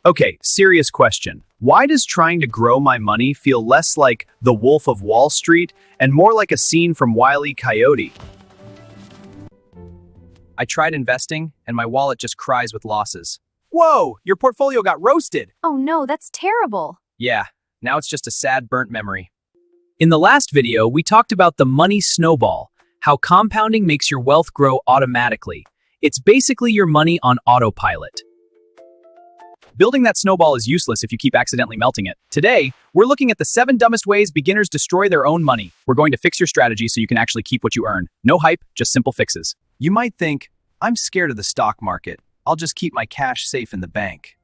Okay, serious question. Why does trying to grow my money feel less like the Wolf of Wall Street and more like a scene from Wile E. Coyote? I tried investing, and my wallet just cries with losses. Whoa, your portfolio got roasted! Oh no, that's terrible. Yeah, now it's just a sad burnt memory. In the last video, we talked about the money snowball, how compounding makes your wealth grow automatically. It's basically your money on autopilot. Building that snowball is useless if you keep accidentally melting it. Today, we're looking at the 7 dumbest ways beginners destroy their own money. We're going to fix your strategy so you can actually keep what you earn. No hype, just simple fixes. You might think, I'm scared of the stock market. I'll just keep my cash safe in the bank.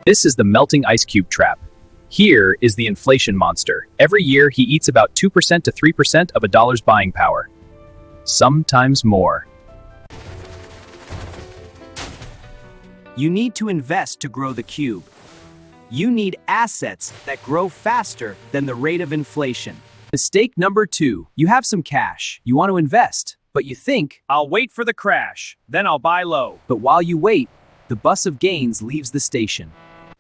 This is the melting ice cube trap. Here is the inflation monster. Every year, he eats about 2% to 3% of a dollar's buying power. Sometimes more. You need to invest to grow the cube. You need assets that grow faster than the rate of inflation. Mistake number 2. You have some cash. You want to invest, but you think, I'll wait for the crash, then I'll buy low. but while you wait, the bus of gains leaves the station.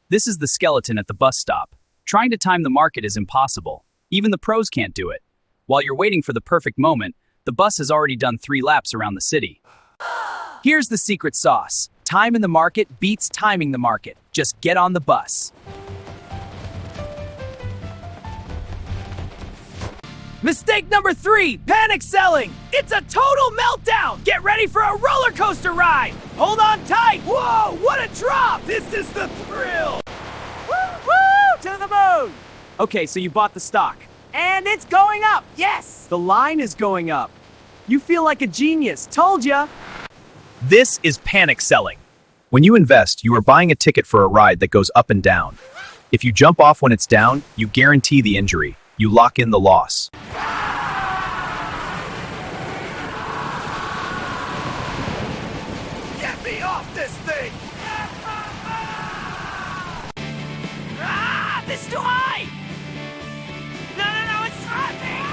This is the skeleton at the bus stop. Trying to time the market is impossible. Even the pros can't do it. While you're waiting for the perfect moment, the bus has already done 3 laps around the city. Here's the secret sauce. Time in the market beats timing the market. Just get on the bus. Mistake number 3, panic selling. It's a total meltdown. Get ready for a roller coaster ride. Hold on tight. Whoa, what a drop. This is the thrill. Woo, to the moon. Okay, so you bought the stock. And it's going up. Yes. The line is going up. You feel like a genius. Told ya. This is panic selling. When you invest, you are buying a ticket for a ride that goes up and down. If you jump off when it's down, you guarantee the injury. You lock in the loss. Get me off this thing. Ah, this is too high. No, it's trapping.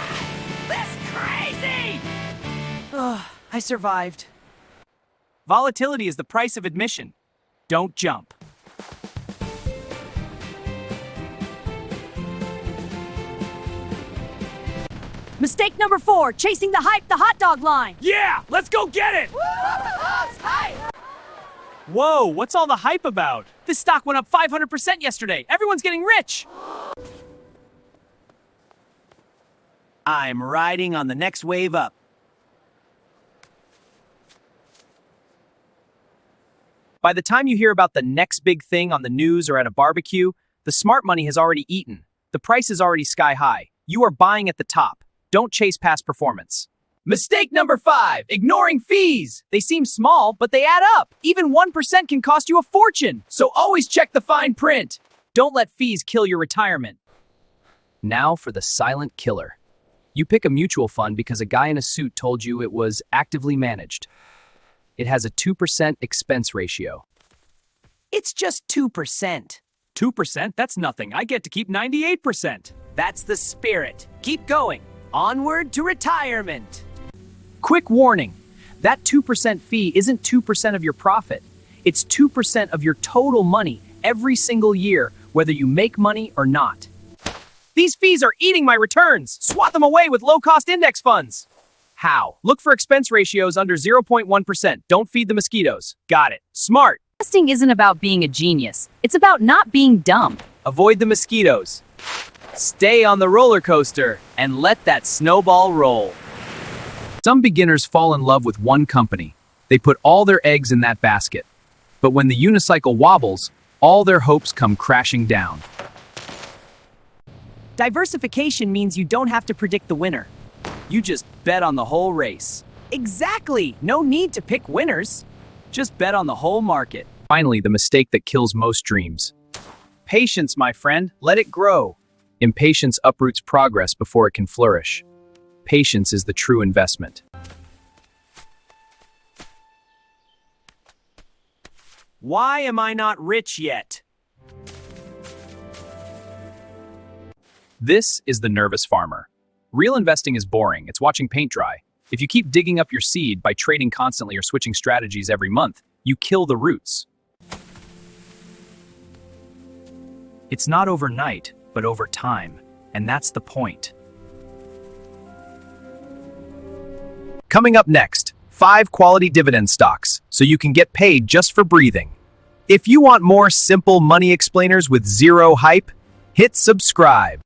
This crazy. Oh, I survived. Volatility is the price of admission. Don't jump. Mistake number 4, chasing the hype, the hot dog line. Yeah, let's go get it. Whoa, what's all the hype about? This stock went up 500% yesterday. Everyone's getting rich. I'm riding on the next wave up. By the time you hear about the next big thing on the news or at a barbecue, the smart money has already eaten. The price is already sky high. You are buying at the top. Don't chase past performance. Mistake number 5, ignoring fees. They seem small, but they add up. Even 1% can cost you a fortune. So always check the fine print. Don't let fees kill your retirement. Now for the silent killer. You pick a mutual fund because a guy in a suit told you it was actively managed. It has a 2% expense ratio. It's just 2%. 2%? That's nothing. I get to keep 98%. That's the spirit. Keep going. Onward to retirement. Quick warning. That 2% fee isn't 2% of your profit. It's 2% of your total money every single year, whether you make money or not. These fees are eating my returns. Swat them away with low-cost index funds. How? Look for expense ratios under 0.1%. Don't feed the mosquitoes. Got it. Smart. Investing isn't about being a genius. It's about not being dumb. Avoid the mosquitoes. Stay on the roller coaster and let that snowball roll. Some beginners fall in love with one company. They put all their eggs in that basket. But when the unicycle wobbles, all their hopes come crashing down. Diversification means you don't have to predict the winner. You just bet on the whole race. Exactly. No need to pick winners. Just bet on the whole market. Finally, the mistake that kills most dreams. Patience, my friend. Let it grow. Impatience uproots progress before it can flourish. Patience is the true investment. Why am I not rich yet? This is the nervous farmer. Real investing is boring. It's watching paint dry. If you keep digging up your seed by trading constantly or switching strategies every month, you kill the roots. It's not overnight, but over time, and that's the point. Coming up next, 5 quality dividend stocks, so you can get paid just for breathing. If you want more simple money explainers with zero hype, hit subscribe.